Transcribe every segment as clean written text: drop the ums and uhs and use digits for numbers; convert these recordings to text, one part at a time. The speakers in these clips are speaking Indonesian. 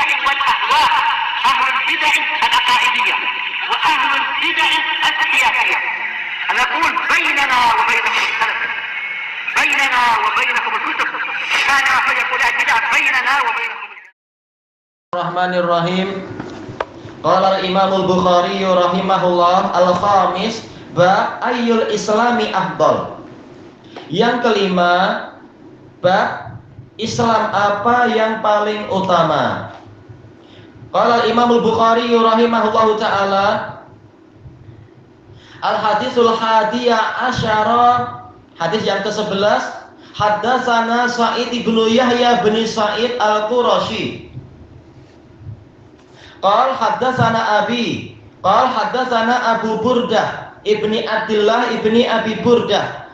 البدع والأهواء، أهل البدع العقائدية وأهل البدع السياسية. نقول بيننا وبينكم السلف، بيننا وبينكم الكتب، كان فيقول البدع بيننا وبينكم. Bismillahirrahmanirrahim. Qala al-Imam al-Bukhari rahimahullah al-khamis ba ayyul islami afdal. Yang kelima, bab Islam apa yang paling utama. Qala al-Imam al-Bukhari rahimahullahu taala al-hadisul hadiyah asyara, hadis yang ke-11, haddatsana Sa'id ibnu Yahya bin Sa'id al-Qurashi. Qal haddatsana Abi, qal haddatsana Abu Burdah ibni Abdullah ibni Abi Burdah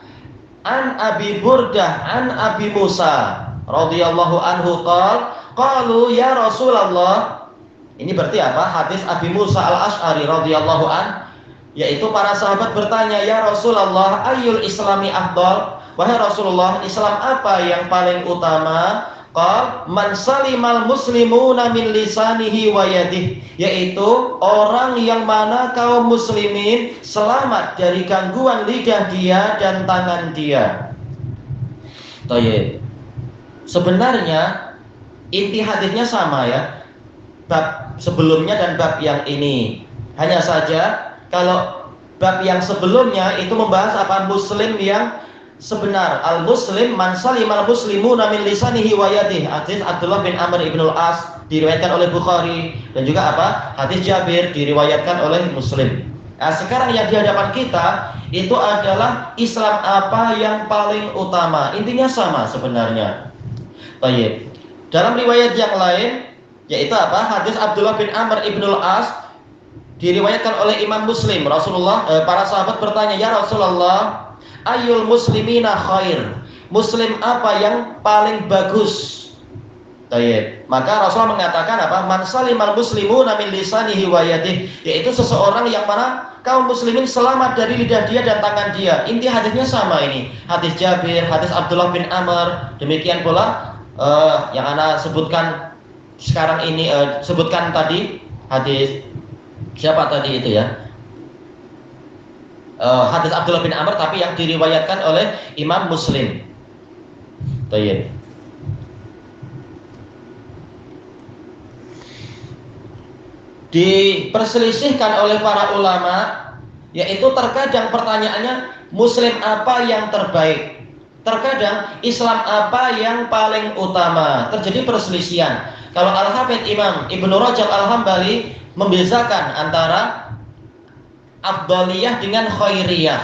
an Abi Burdah an Abi Musa radhiyallahu anhu qal qalu ya Rasulullah. Ini berarti apa? Hadis Abi Musa al-Asy'ari radhiyallahu an, yaitu para sahabat bertanya, ya Rasulullah, ayyul islami afdal? Wahai Rasulullah, Islam apa yang paling utama? Qal man salimal muslimuna min lisanihi wa yadihi, yaitu orang yang mana kaum muslimin selamat dari gangguan lidah dia dan tangan dia. Baik. Sebenarnya inti hadisnya sama ya, bab sebelumnya dan bab yang ini. Hanya saja kalau bab yang sebelumnya itu membahas apa? Muslim yang sebenar. Al-muslim man salimal muslimuna min lisanihi wa yadihi. Hadis Abdullah bin Amr ibn al-As diriwayatkan oleh Bukhari, dan juga apa? Hadis Jabir diriwayatkan oleh Muslim. Nah, sekarang yang di hadapan kita itu adalah Islam apa yang paling utama. Intinya sama sebenarnya. Baik. Dalam riwayat yang lain yaitu apa? Hadis Abdullah bin Amr ibn al-As diriwayatkan oleh Imam Muslim. Para sahabat bertanya, ya Rasulullah, ayyul muslimina khair? Muslim apa yang paling bagus? Baik. Maka Rasulullah mengatakan apa? Man salimal muslimuna min lisanihi wa yadihi, yaitu seseorang yang mana kaum muslimin selamat dari lidah dia dan tangan dia. Inti hadisnya sama ini. Hadis Jabir, hadis Abdullah bin Amr, demikian pula yang ana sebutkan sekarang ini, sebutkan tadi hadis siapa tadi itu ya? Hadis Abdullah bin Amr, tapi yang diriwayatkan oleh Imam Muslim. Baik. Diperselisihkan oleh para ulama, yaitu terkadang pertanyaannya Muslim apa yang terbaik, terkadang Islam apa yang paling utama. Terjadi perselisihan. Kalau Al-Hafidz Imam Ibnu Rajab Al-Hambali membedakan antara afdaliyah dengan khairiyah.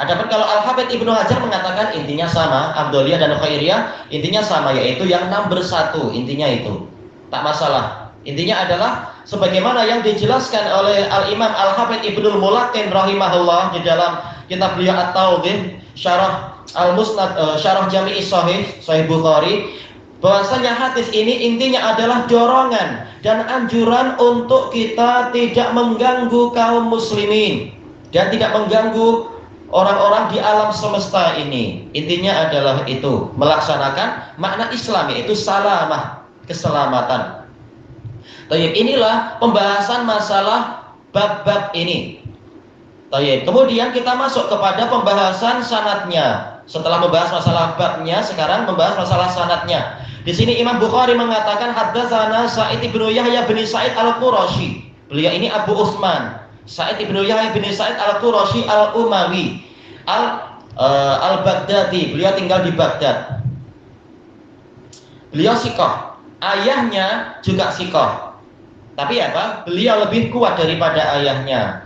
Adapun kalau Al-Hafidz Ibnu Hajar mengatakan intinya sama, afdaliyah dan khairiyah intinya sama, yaitu yang nomor satu, intinya itu tak masalah. Intinya adalah sebagaimana yang dijelaskan oleh Al-Imam Al-Hafidz Ibnul Mulaqqin rahimahullah di dalam kitab beliau At-Tawdih, Syarah Al-Musnad, Syarah Jami'is Sahih Bukhari, bahwasanya hadis ini intinya adalah dorongan dan anjuran untuk kita tidak mengganggu kaum muslimin dan tidak mengganggu orang-orang di alam semesta ini. Intinya adalah itu, melaksanakan makna Islam, yaitu salamah, keselamatan. Tayyib, inilah pembahasan masalah bab-bab ini. Tayyib. Kemudian kita masuk kepada pembahasan sanadnya. Setelah membahas masalah babnya, sekarang membahas masalah sanadnya. Di sini Imam Bukhari mengatakan haddatsana Sa'id ibnu Yahya bin Sa'id al-Qurashi. Beliau ini Abu Utsman, Sa'id ibnu Yahya bin Sa'id al-Qurashi al-Umawi al-Baghdadi. Beliau tinggal di Baghdad. Beliau siqah. Ayahnya juga siqah. Tapi apa? Beliau lebih kuat daripada ayahnya.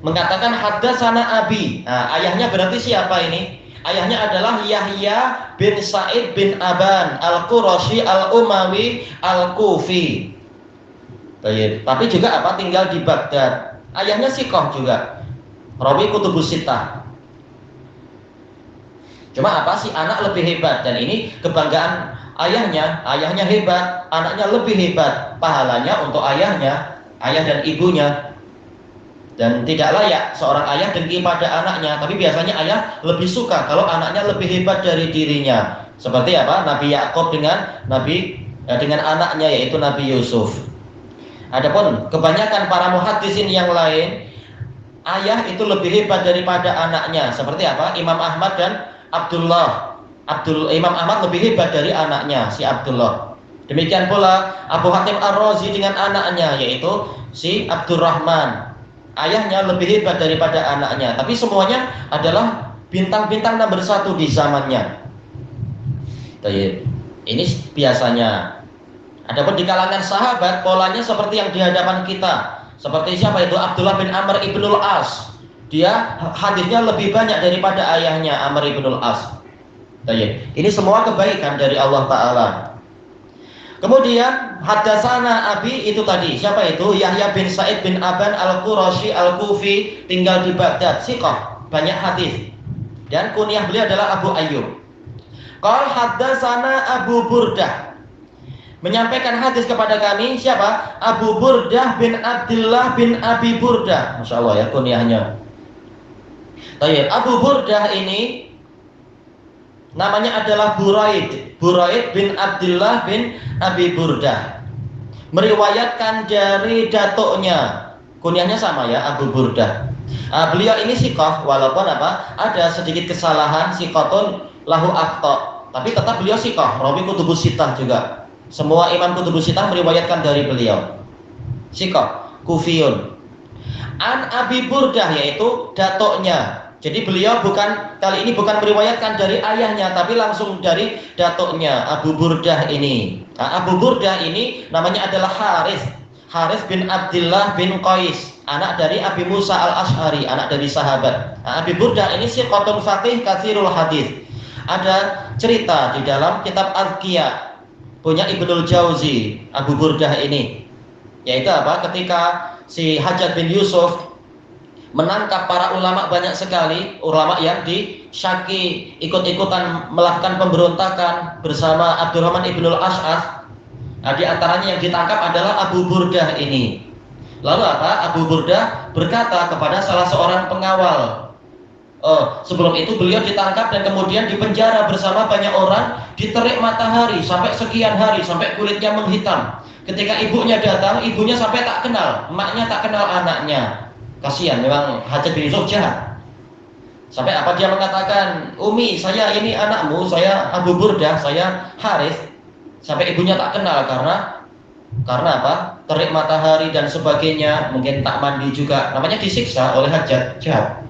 Mengatakan haddatsana Abi. Nah, ayahnya berarti siapa ini? Ayahnya adalah Yahya bin Sa'id bin Aban al-Qurashi al-Umawi al-Kufi. Tapi juga apa? Tinggal di Baghdad. Ayahnya siqah juga. Rawi kutubus sittah. Cuma apa? Si anak lebih hebat, dan ini kebanggaan ayahnya. Ayahnya hebat, anaknya lebih hebat. Pahalanya untuk ayahnya, ayah dan ibunya. Dan tidak layak seorang ayah dengki pada anaknya. Tapi biasanya ayah lebih suka kalau anaknya lebih hebat dari dirinya. Seperti apa? Nabi Yakub dengan Nabi dengan anaknya yaitu Nabi Yusuf. Adapun kebanyakan para muhaddisin yang lain, ayah itu lebih hebat daripada anaknya. Seperti apa? Imam Ahmad dan Imam Ahmad lebih hebat dari anaknya si Abdullah. Demikian pula Abu Hatim Ar-Razi dengan anaknya yaitu si Abdurrahman. Ayahnya lebih hebat daripada anaknya. Tapi semuanya adalah bintang-bintang nomor 1 di zamannya. Ini biasanya. Adapun di kalangan sahabat polanya seperti yang di hadapan kita. Seperti siapa itu? Abdullah bin Amr ibnul As. Dia hadisnya lebih banyak daripada ayahnya Amr ibnul As. Ini semua kebaikan dari Allah Ta'ala. Kemudian haddatsana Abi itu tadi. Siapa itu? Yahya bin Sa'id bin Aban al-Qurashi al-Kufi, tinggal di Baghdad. Siqah, banyak hadis. Dan kunyah beliau adalah Abu Ayyub. Qala haddatsana Abu Burdah. Menyampaikan hadis kepada kami siapa? Abu Burdah bin Abdullah bin Abi Burdah. Masya Allah ya kunyahnya. Abu Burdah ini namanya adalah Buraid bin Abdullah bin Abi Burdah. Meriwayatkan dari datuknya. Kunyahnya sama ya, Abu Burdah. Beliau ini siqah, walaupun ada sedikit kesalahan, siqatun lahu akhta. Tapi tetap beliau siqah, rawi kutubus sittah juga. Semua imam kutubus sittah meriwayatkan dari beliau. Siqah, kufiyun. An Abi Burdah yaitu datuknya. Jadi beliau kali ini bukan meriwayatkan dari ayahnya, tapi langsung dari datuknya Abu Burdah ini. Abu Burdah ini namanya adalah Harith bin Abdullah bin Qais, anak dari Abi Musa al-Ash'ari, anak dari sahabat. Abi Burdah ini siqatun faqih katsirul hadis. Ada cerita di dalam kitab Azkiyah punya Ibnul Jauzi, Abu Burdah ini, yaitu ketika si Hajjaj bin Yusuf menangkap para ulama banyak sekali, ulama yang disyaki ikut-ikutan melakukan pemberontakan bersama Abdurrahman ibnul Ash'as. Di antaranya yang ditangkap adalah Abu Burdah ini. Lalu Abu Burdah berkata kepada salah seorang pengawal. Sebelum itu beliau ditangkap dan kemudian dipenjara bersama banyak orang, diterik matahari sampai sekian hari, sampai kulitnya menghitam. Ketika ibunya datang, ibunya sampai tak kenal, emaknya tak kenal anaknya. Kasihan, memang Hajjaj bin Yusuf jahat. Sampai dia mengatakan, Umi, saya ini anakmu, saya Abu Burdah, saya Harith. Sampai ibunya tak kenal karena terik matahari dan sebagainya, mungkin tak mandi juga. Namanya disiksa oleh Hajjaj, jahat.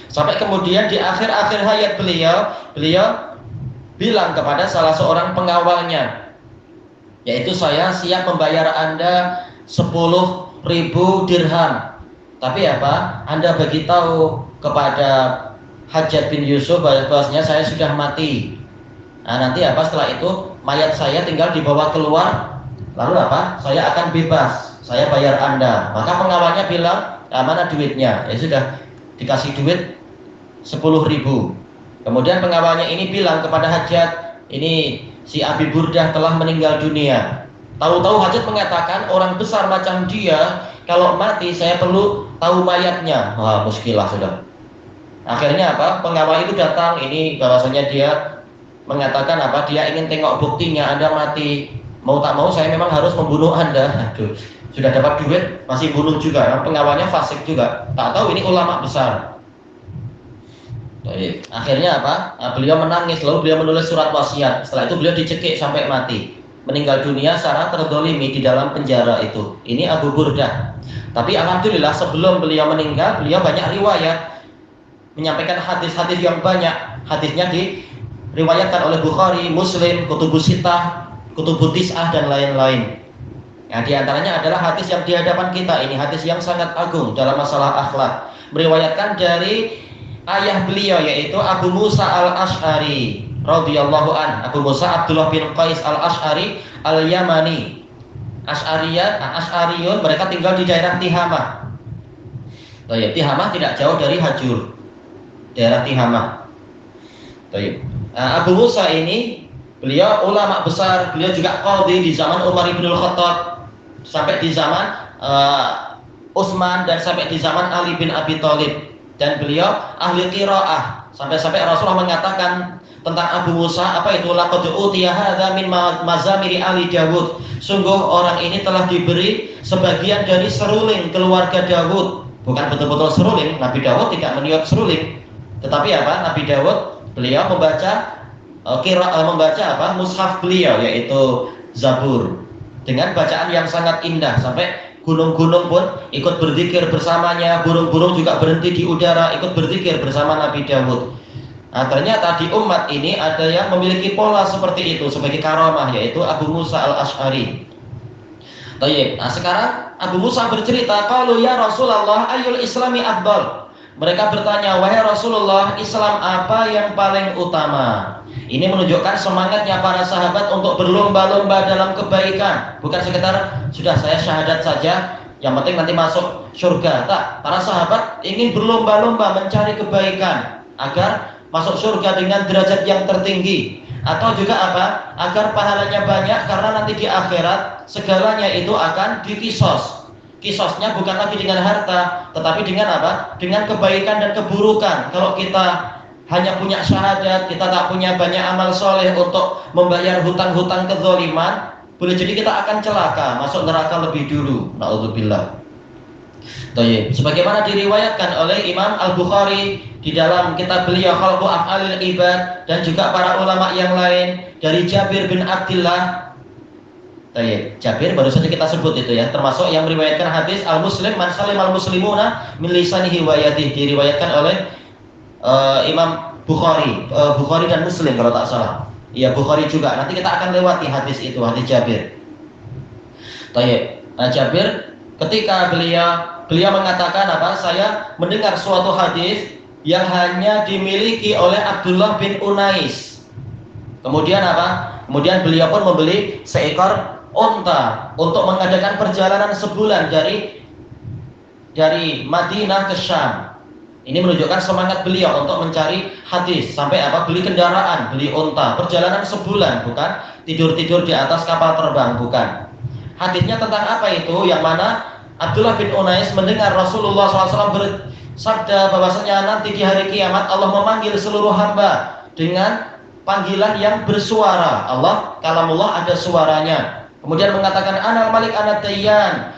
Sampai kemudian di akhir-akhir hayat beliau bilang kepada salah seorang pengawalnya, yaitu saya siap membayar Anda 10.000 dirham. Tapi Anda beritahu kepada Hajjaj bin Yusuf bahwasanya saya sudah mati. Nanti setelah itu mayat saya tinggal dibawa keluar, lalu saya akan bebas, saya bayar Anda. Maka pengawalnya bilang, mana duitnya? Ya sudah, dikasih duit 10.000. Kemudian pengawalnya ini bilang kepada Hajjaj, ini si Abi Burdah telah meninggal dunia. Tahu-tahu Hajjaj mengatakan, orang besar macam dia kalau mati saya perlu tahu mayatnya. Wah, muskilah sudah. Akhirnya pengawal itu datang, ini bahwasanya dia mengatakan dia ingin tengok buktinya Anda mati. Mau tak mau saya memang harus membunuh Anda. Aduh, sudah dapat duit masih bunuh juga. Pengawalnya fasik juga. Tak tahu ini ulama besar. Akhirnya beliau menangis, lalu beliau menulis surat wasiat. Setelah itu beliau dicekik sampai mati, meninggal dunia secara terdolimi di dalam penjara itu. Ini Abu Burdah. Tapi alhamdulillah sebelum beliau meninggal, beliau banyak riwayat, menyampaikan hadis-hadis yang banyak. Hadisnya diriwayatkan oleh Bukhari, Muslim, Kutubus Sittah, Kutubut Tis'ah dan lain-lain. Di antaranya adalah hadis yang di hadapan kita ini, hadis yang sangat agung dalam masalah akhlak. Meriwayatkan dari ayah beliau yaitu Abu Musa al-Ash'ari radhiyallahu an. Abu Musa Abdullah bin Qais al-Ash'ari al-Yamani. Ash'ariyun, mereka tinggal di daerah Tihamah. Tihamah tidak jauh dari Hajur, daerah Tihamah. Abu Musa ini beliau ulama besar, beliau juga qadhi di zaman Umar bin Khattab, sampai di zaman Utsman dan sampai di zaman Ali bin Abi Thalib. Dan beliau ahli qiraah, sampai-sampai Rasulullah mengatakan tentang Abu Musa, apa itu? Laqad utiya hadza min mazamiri ali Dawud. Sungguh orang ini telah diberi sebagian dari seruling keluarga Dawud. Bukan betul-betul seruling, Nabi Dawud tidak meniup seruling. Tetapi apa? Nabi Dawud beliau membaca mushaf beliau, yaitu Zabur, dengan bacaan yang sangat indah, sampai gunung-gunung pun ikut berzikir bersamanya, burung-burung juga berhenti di udara ikut berzikir bersama Nabi Dawud. Nah, ternyata di umat ini ada yang memiliki pola seperti itu sebagai karamah, yaitu Abu Musa al-Ash'ari. Nah, sekarang Abu Musa bercerita, qalu ya Rasulullah ayyul islami afdal. Mereka bertanya, wahai Rasulullah, Islam apa yang paling utama? Ini menunjukkan semangatnya para sahabat untuk berlomba-lomba dalam kebaikan. Bukan sekedar sudah saya syahadat saja, yang penting nanti masuk surga. Tak, para sahabat ingin berlomba-lomba mencari kebaikan agar masuk surga dengan derajat yang tertinggi. Atau juga apa? Agar pahalanya banyak, karena nanti di akhirat segalanya itu akan dikisos. Kisosnya bukan lagi dengan harta, tetapi dengan apa? Dengan kebaikan dan keburukan. Kalau kita hanya punya syahadat, kita tak punya banyak amal soleh untuk membayar hutang-hutang kezaliman, boleh jadi kita akan celaka, masuk neraka lebih dulu. Na'udzubillah. Sebagaimana diriwayatkan oleh Imam Al-Bukhari di dalam kitab beliau Khalqu Af'alil Ibad, dan juga para ulama yang lain dari Jabir bin Abdillah. Jabir baru saja kita sebut itu ya, termasuk yang meriwayatkan hadis al-muslim man salimal muslimuna min lisanihi wa yadihi, diriwayatkan oleh Imam Bukhari, Bukhari dan Muslim kalau tak salah. Iya, Bukhari juga. Nanti kita akan lewati hadis itu, hadis Jabir. Nah, Jabir ketika beliau mengatakan apa? Saya mendengar suatu hadis yang hanya dimiliki oleh Abdullah bin Unais. Kemudian apa? Kemudian beliau pun membeli seekor unta untuk mengadakan perjalanan sebulan dari Madinah ke Syam. Ini menunjukkan semangat beliau untuk mencari hadis, sampai apa? Beli kendaraan, beli unta, perjalanan sebulan, bukan tidur-tidur di atas kapal terbang, bukan. Hadisnya tentang apa itu? Yang mana Abdullah bin Unais mendengar Rasulullah SAW bersabda bahwasanya nanti di hari kiamat Allah memanggil seluruh hamba dengan panggilan yang bersuara. Allah, kalamullah, ada suaranya. Kemudian mengatakan anal malik anad dayyan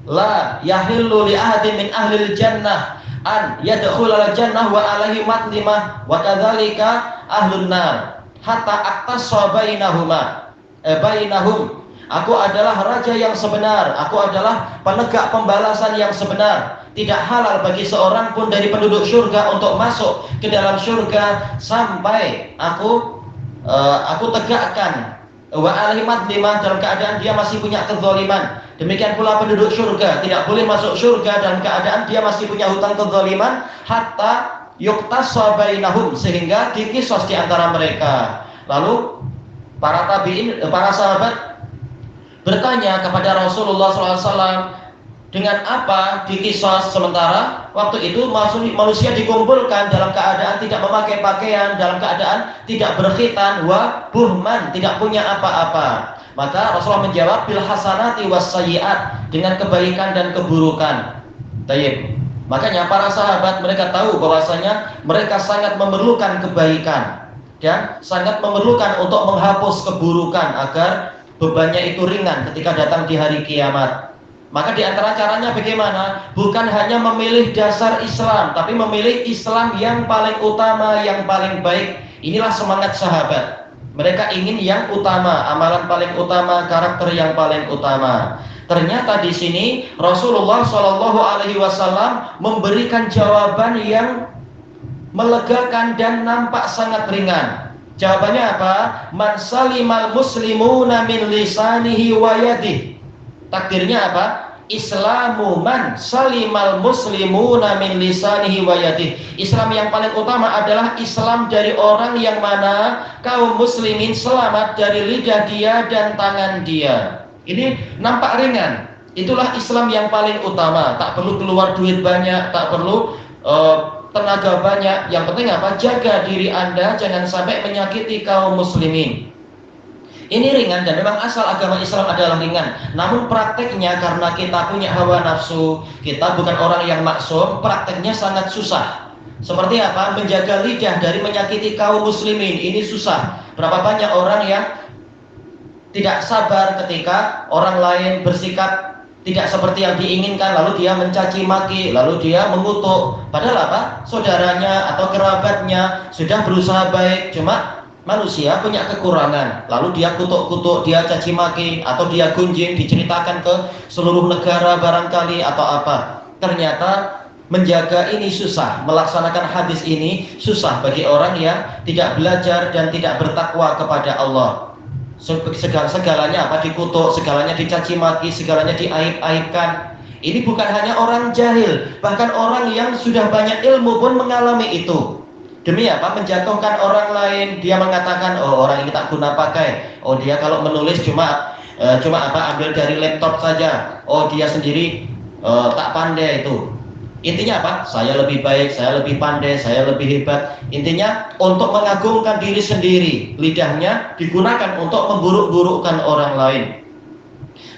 la yahillu li ahadin min ahlil jannah an yadkhulal jannah wa alaihi matlimah wa kadzalika ahlun nar hatta aqtassa bainahum. Aku adalah raja yang sebenar, aku adalah penegak pembalasan yang sebenar. Tidak halal bagi seorang pun dari penduduk surga untuk masuk ke dalam surga sampai aku tegakkan wa alaihi matlimah, dalam keadaan dia masih punya kezaliman. Demikian pula penduduk surga tidak boleh masuk surga dalam keadaan dia masih punya hutang kezaliman, hatta yuqtassa bainahum, sehingga dikisos di antara mereka. Lalu para tabi'in, para sahabat bertanya kepada Rasulullah SAW, dengan apa dikisos, sementara waktu itu manusia dikumpulkan dalam keadaan tidak memakai pakaian, dalam keadaan tidak berkhitan, wa buhman, tidak punya apa-apa. Maka Rasulullah menjawab bil hasanati was sayyiat, dengan kebaikan dan keburukan. Makanya para sahabat mereka tahu bahwasanya mereka sangat memerlukan kebaikan dan sangat memerlukan untuk menghapus keburukan agar bebannya itu ringan ketika datang di hari kiamat. Maka di antara caranya bagaimana? Bukan hanya memilih dasar Islam, tapi memilih Islam yang paling utama, yang paling baik. Inilah semangat sahabat. Mereka ingin yang utama, amalan paling utama, karakter yang paling utama. Ternyata di sini Rasulullah SAW memberikan jawaban yang melegakan dan nampak sangat ringan. Jawabannya apa? Man salimal muslimuna min lisanihi wa yadihi. Takdirnya apa? Islamu man salimal muslimuna min lisanihi wa yadihi. Islam yang paling utama adalah Islam dari orang yang mana kaum muslimin selamat dari lidah dia dan tangan dia. Ini nampak ringan. Itulah Islam yang paling utama. Tak perlu keluar duit banyak, tak perlu tenaga banyak. Yang penting apa? Jaga diri Anda jangan sampai menyakiti kaum muslimin. Ini ringan, dan memang asal agama Islam adalah ringan. Namun prakteknya, karena kita punya hawa nafsu, kita bukan orang yang maksum, prakteknya sangat susah. Seperti apa? Menjaga lidah dari menyakiti kaum muslimin. Ini susah. Berapa banyak orang yang tidak sabar ketika orang lain bersikap tidak seperti yang diinginkan, lalu dia mencaci maki, lalu dia mengutuk. Padahal apa? Saudaranya atau kerabatnya sudah berusaha baik, cuma manusia punya kekurangan. Lalu dia kutuk-kutuk, dia caci maki, atau dia gunjing, diceritakan ke seluruh negara barangkali atau apa. Ternyata menjaga ini susah, melaksanakan hadis ini susah bagi orang yang tidak belajar dan tidak bertakwa kepada Allah. Segalanya apa? Dikutuk, segalanya dicaci maki, segalanya diaib-aibkan. Ini bukan hanya orang jahil, bahkan orang yang sudah banyak ilmu pun mengalami itu. Demi apa? Menjatuhkan orang lain. Dia mengatakan, oh orang ini tak guna pakai. Oh dia kalau menulis cuma ambil dari laptop saja. Oh dia sendiri tak pandai itu. Intinya apa? Saya lebih baik, saya lebih pandai, saya lebih hebat. Intinya untuk mengagungkan diri sendiri. Lidahnya digunakan untuk memburuk-burukkan orang lain.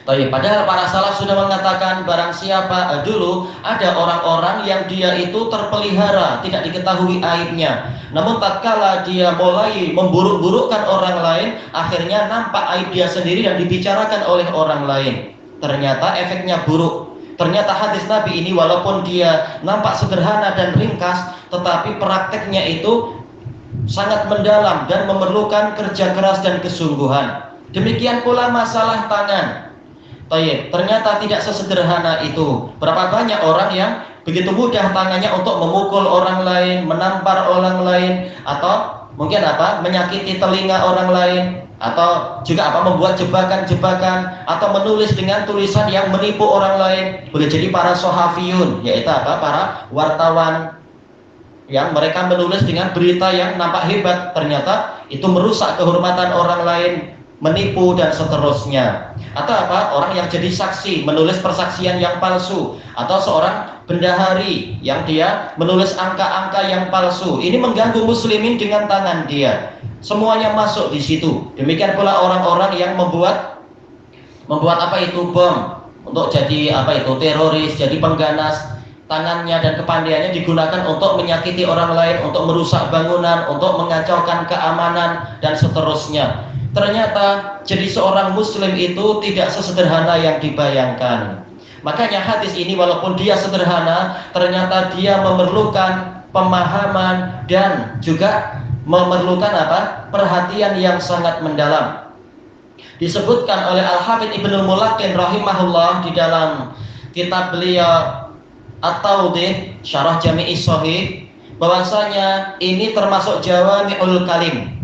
Padahal para salaf sudah mengatakan barang siapa dulu ada orang-orang yang dia itu terpelihara, tidak diketahui aibnya. Namun tatkala dia mulai memburuk-burukkan orang lain, akhirnya nampak aib dia sendiri dan dibicarakan oleh orang lain. Ternyata efeknya buruk. Ternyata hadis Nabi ini walaupun dia nampak sederhana dan ringkas, tetapi prakteknya itu sangat mendalam dan memerlukan kerja keras dan kesungguhan. Demikian pula masalah tangan. Ternyata tidak sesederhana itu. Berapa banyak orang yang begitu mudah tangannya untuk memukul orang lain, menampar orang lain, atau mungkin menyakiti telinga orang lain, atau juga membuat jebakan-jebakan, atau menulis dengan tulisan yang menipu orang lain. Boleh jadi para sohafiyun, yaitu para wartawan yang mereka menulis dengan berita yang nampak hebat, ternyata itu merusak kehormatan orang lain, menipu dan seterusnya. Atau orang yang jadi saksi, menulis persaksian yang palsu, atau seorang bendahari yang dia menulis angka-angka yang palsu. Ini mengganggu muslimin dengan tangan dia. Semuanya masuk di situ. Demikian pula orang-orang yang membuat bom untuk jadi teroris, jadi pengganas. Tangannya dan kepandaiannya digunakan untuk menyakiti orang lain, untuk merusak bangunan, untuk mengacaukan keamanan dan seterusnya. Ternyata jadi seorang muslim itu tidak sesederhana yang dibayangkan. Makanya hadis ini walaupun dia sederhana, ternyata dia memerlukan pemahaman dan juga memerlukan perhatian yang sangat mendalam. Disebutkan oleh Al-Hafidz Ibnul Mulaqin rahimahullah di dalam kitab beliau At-Tawdih Syarah Jami'is Shahih, bahwasanya ini termasuk jawami'ul kalim,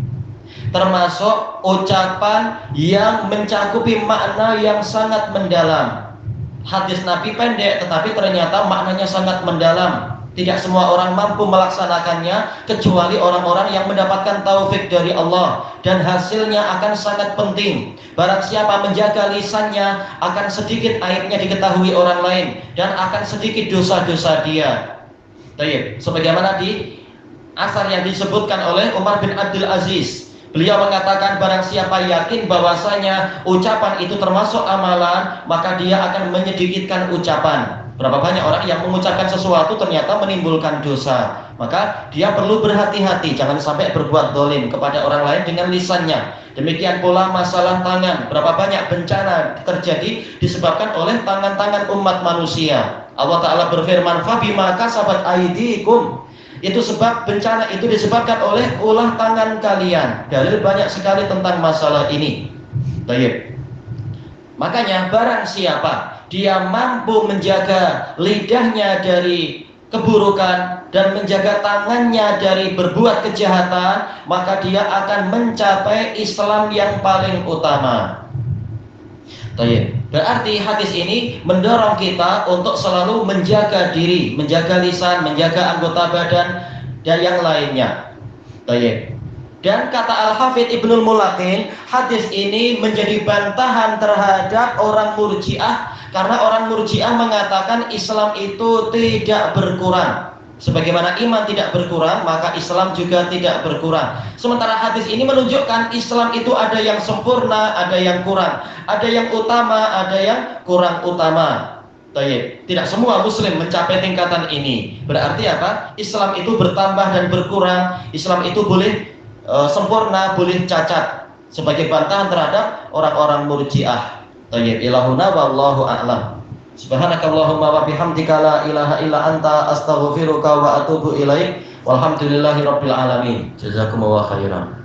termasuk ucapan yang mencakupi makna yang sangat mendalam. Hadis Nabi pendek tetapi ternyata maknanya sangat mendalam. Tidak semua orang mampu melaksanakannya kecuali orang-orang yang mendapatkan taufik dari Allah, dan hasilnya akan sangat penting. Barang siapa menjaga lisannya, akan sedikit aibnya diketahui orang lain dan akan sedikit dosa-dosa dia. Sebagaimana di asar yang disebutkan oleh Umar bin Abdul Aziz, beliau mengatakan barang siapa yakin bahwasanya ucapan itu termasuk amalan, maka dia akan menyedikitkan ucapan. Berapa banyak orang yang mengucapkan sesuatu ternyata menimbulkan dosa. Maka dia perlu berhati-hati, jangan sampai berbuat dolim kepada orang lain dengan lisannya. Demikian pula masalah tangan. Berapa banyak bencana terjadi disebabkan oleh tangan-tangan umat manusia. Allah Ta'ala berfirman, "Fabima kasabat aydikum." Itu sebab bencana itu disebabkan oleh ulah tangan kalian. Dalil banyak sekali tentang masalah ini. Makanya barang siapa dia mampu menjaga lidahnya dari keburukan dan menjaga tangannya dari berbuat kejahatan, maka dia akan mencapai Islam yang paling utama. Berarti hadis ini mendorong kita untuk selalu menjaga diri, menjaga lisan, menjaga anggota badan dan yang lainnya. Dan kata Al-Hafidz Ibnul Mulaqin, hadis ini menjadi bantahan terhadap orang Murji'ah, karena orang Murji'ah mengatakan Islam itu tidak berkurang. Sebagaimana iman tidak berkurang, maka Islam juga tidak berkurang. Sementara hadis ini menunjukkan Islam itu ada yang sempurna, ada yang kurang, ada yang utama, ada yang kurang utama. Tayyib. Tidak semua muslim mencapai tingkatan ini. Berarti apa? Islam itu bertambah dan berkurang. Islam itu boleh sempurna, boleh cacat. Sebagai bantahan terhadap orang-orang murji'ah. Tayyib. Ilahuna wallahu a'lam. Subhanakallahumma wa bihamdika la ilaha illa anta astaghfiruka wa atubu ilaik. Walhamdulillahi rabbil alamin. Jazakumullahu khairan.